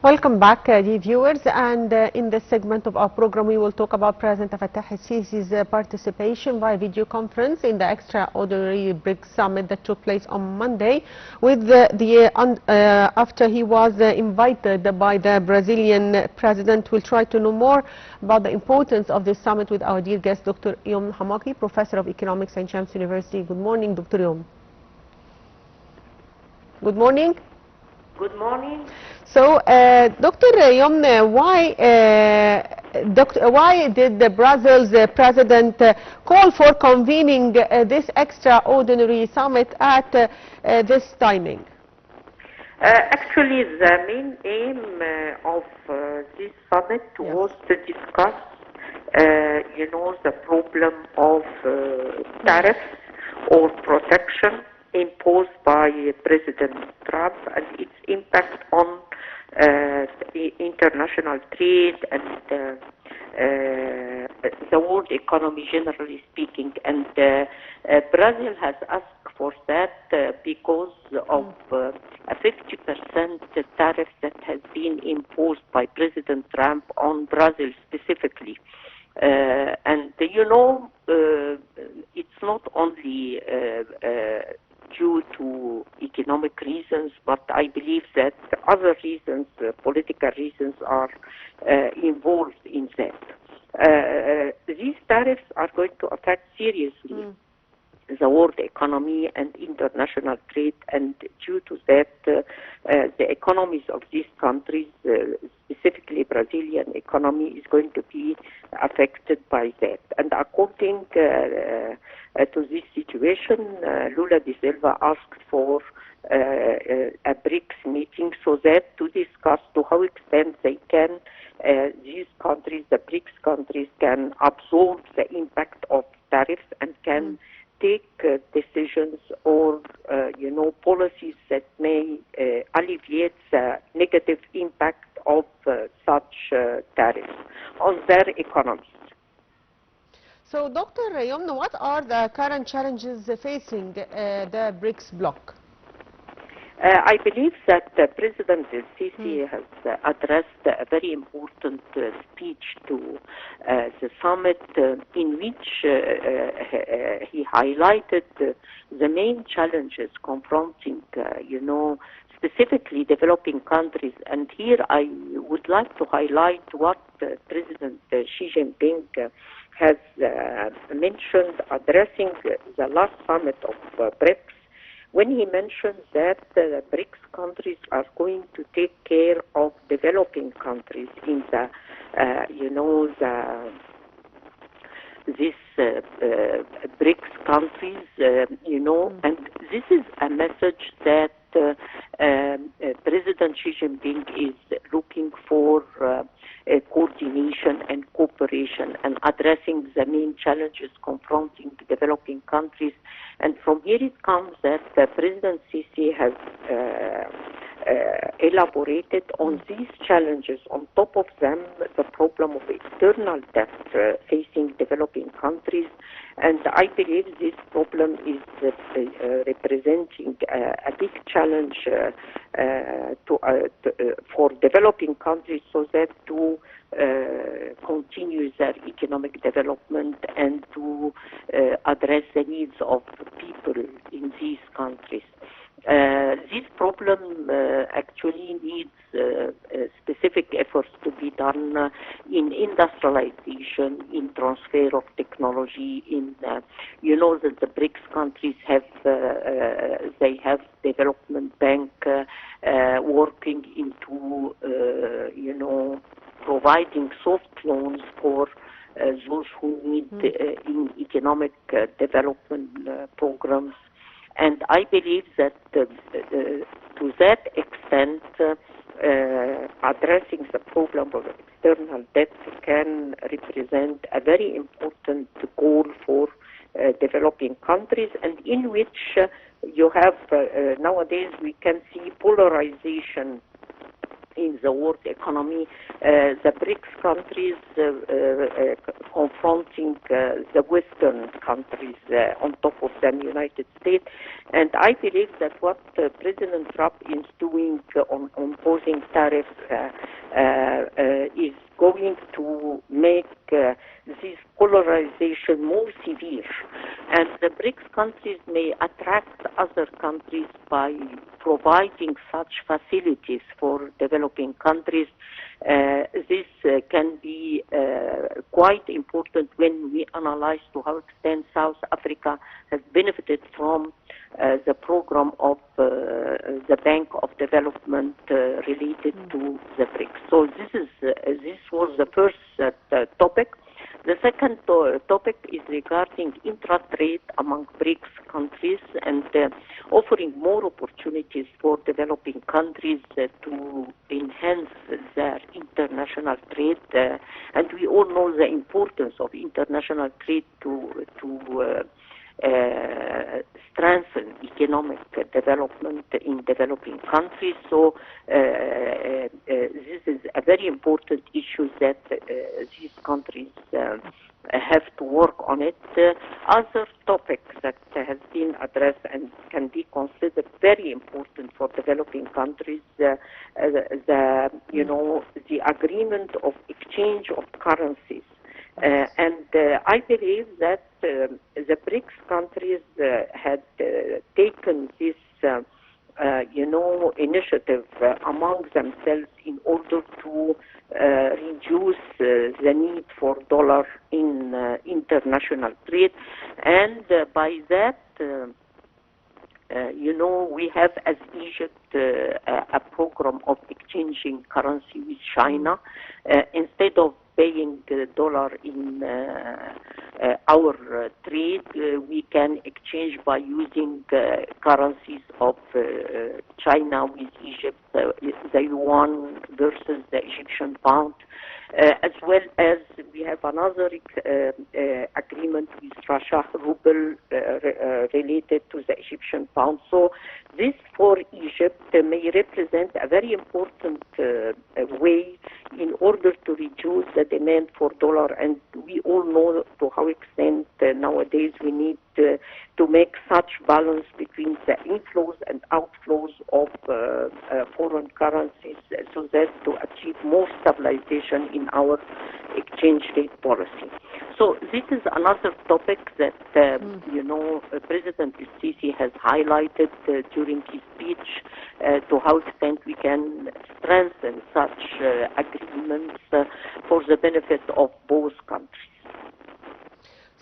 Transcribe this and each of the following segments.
Welcome back, dear viewers. And in this segment of our program, we will talk about President Fattah al-Sisi's participation by video conference in the extraordinary BRICS summit that took place on Monday, with after he was invited by the Brazilian president. We'll try to know more about the importance of this summit with our dear guest, Dr. Youmn Hamaki, Professor of Economics at Shams University. Good morning, Dr. Youmn. Good morning. Good morning. So, Dr. Youmn, why did the Brazil's president call for convening this extraordinary summit at this timing? Actually, the main aim of this summit was to discuss, the problem of tariffs or protection imposed by President Trump and its impact on the international trade and the world economy, generally speaking. And Brazil has asked for that because of a 50% tariff that has been imposed by President Trump on Brazil specifically. And it's not only due to economic reasons, but I believe that other reasons, political reasons, are involved in that. These tariffs are going to affect seriously the world economy and international trade, and due to that, the economies of these countries, specifically Brazilian economy, is going to be affected by that. And according to this situation, Lula da Silva asked for a BRICS meeting so that to discuss to how extent they can, these countries, the BRICS countries, can absorb the impact of tariffs and can take decisions or, policies that may alleviate the negative impact of such tariffs on their economies. So, Dr. Youmn, what are the current challenges facing the BRICS bloc? I believe that President Sisi has addressed a very important speech to the summit in which he highlighted the main challenges confronting, specifically developing countries. And here I would like to highlight what President Xi Jinping has mentioned addressing the last summit of BRICS, when he mentioned that the BRICS countries are going to take care of developing countries in the, these BRICS countries, and this is a message that President Xi Jinping is looking for coordination and cooperation and addressing the main challenges confronting developing countries. And from here it comes that President Sisi has elaborated on these challenges. On top of them, the problem of external debt facing developing countries. And I believe this problem is representing a big challenge for developing countries so that to continue their economic development and to address the needs of people in these countries. This problem actually needs specific efforts to be done in industrialization, in transfer of technology, in, that the BRICS countries have, they have development bank working into, providing soft loans for those who need in economic development programs. And I believe that to that extent, addressing the problem of external debt can represent a very important goal for developing countries, and in which you have, nowadays we can see polarization in the world economy, the BRICS countries confronting the Western countries on top of the United States. And I believe that what President Trump is doing on imposing tariffs is going to make this polarization more severe. And the BRICS countries may attract other countries by providing such facilities for developing countries. This can be quite important when we analyze to how extent South Africa has benefited from the program of the Bank of Development related to the BRICS. So this was the first topic. The second topic is regarding intra-trade among BRICS countries and offering more opportunities for developing countries to enhance their international trade. And we all know the importance of international trade to strengthen economic development in developing countries. So this is a very important issue that these countries have to work on it. Other topics that have been addressed and can be considered very important for developing countries, the agreement of exchange of currencies. And I believe that the BRICS countries had taken this, initiative among themselves in order to reduce the need for dollar in international trade. And by that, we have as Egypt a program of exchanging currency with China. Instead of paying the dollar in our trade, we can exchange by using currencies of China with Egypt, the yuan versus the Egyptian pound, as well as we have another agreement with Russia, ruble, related to the Egyptian pound. So this for Egypt may represent a very important way in order to reduce the demand for dollar. And we all know to how extent nowadays we need to make such balance between the inflows and outflows of foreign currencies so that to achieve more stabilization in our exchange rate policy. So this is another topic that, President Sisi has highlighted during his speech, to how extent we can strengthen such agreements for the benefit of both countries.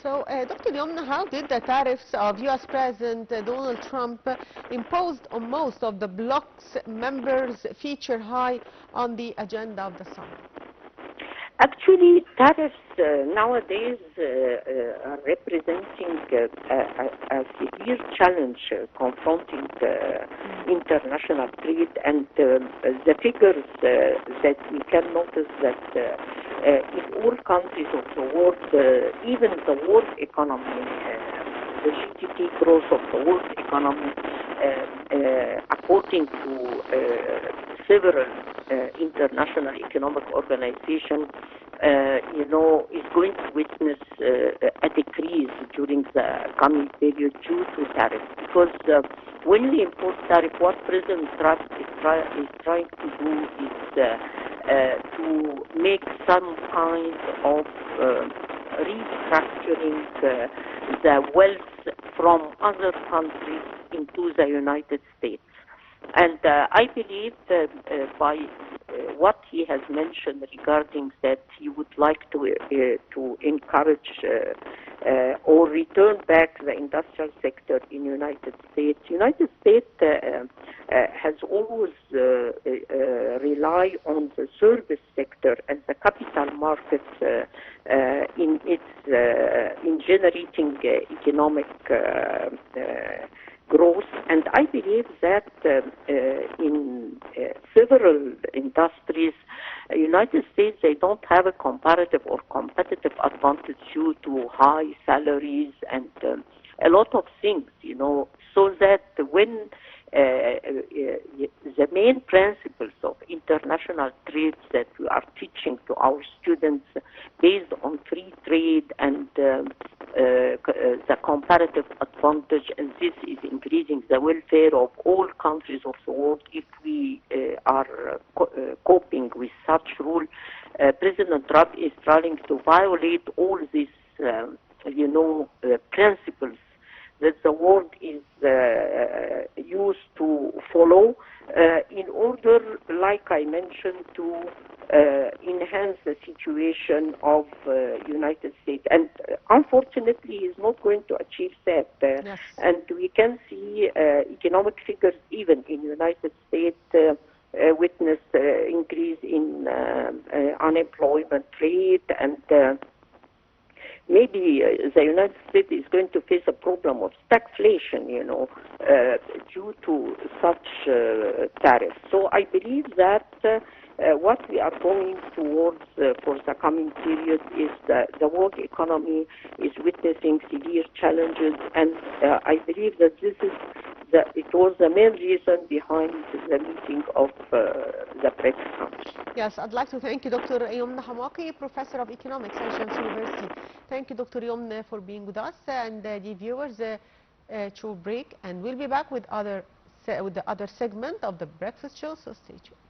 So, Dr. Youmn, how did the tariffs of U.S. President Donald Trump imposed on most of the bloc's members feature high on the agenda of the summit? Actually, tariffs nowadays are representing a severe challenge confronting international trade, and the figures that we can notice that in all countries of the world, even the world economy, the GDP growth of the world economy, according to several international economic organizations, is going to witness a decrease during the coming period due to tariffs. Because when we impose tariff, what President Trump is trying to do is to make some kind of restructuring the wealth from other countries into the United States. And I believe by what he has mentioned regarding that he would like to encourage or return back the industrial sector in United States. United States has always relied on the service sector and the capital markets in generating economic growth, and I believe that in several industries, United States, they don't have a comparative or competitive advantage due to high salaries and a lot of things, so that when the main principles of international trade that we are teaching to our students based on free trade and the comparative advantage, and this is increasing the welfare of all countries of the world if we are coping with such rule. President Trump is trying to violate all these, principles that the world is used to follow in order, like I mentioned, to enhance the situation of United States. And unfortunately, he is not going to achieve that. Yes. And we can see economic figures even in United States witness increase in unemployment rate, and maybe the United States is going to face a problem of stagflation, due to such tariffs. So I believe that what we are going towards for the coming period is that the world economy is witnessing severe challenges, and I believe that it was the main reason behind the meeting of the BRICS countries. Yes, I'd like to thank you, Dr. Youmn Hamaki, Professor of Economics at Shams University. Thank you, Dr. Youmn, for being with us, and the viewers, to break, and we'll be back with the other segment of the breakfast show, so stay tuned.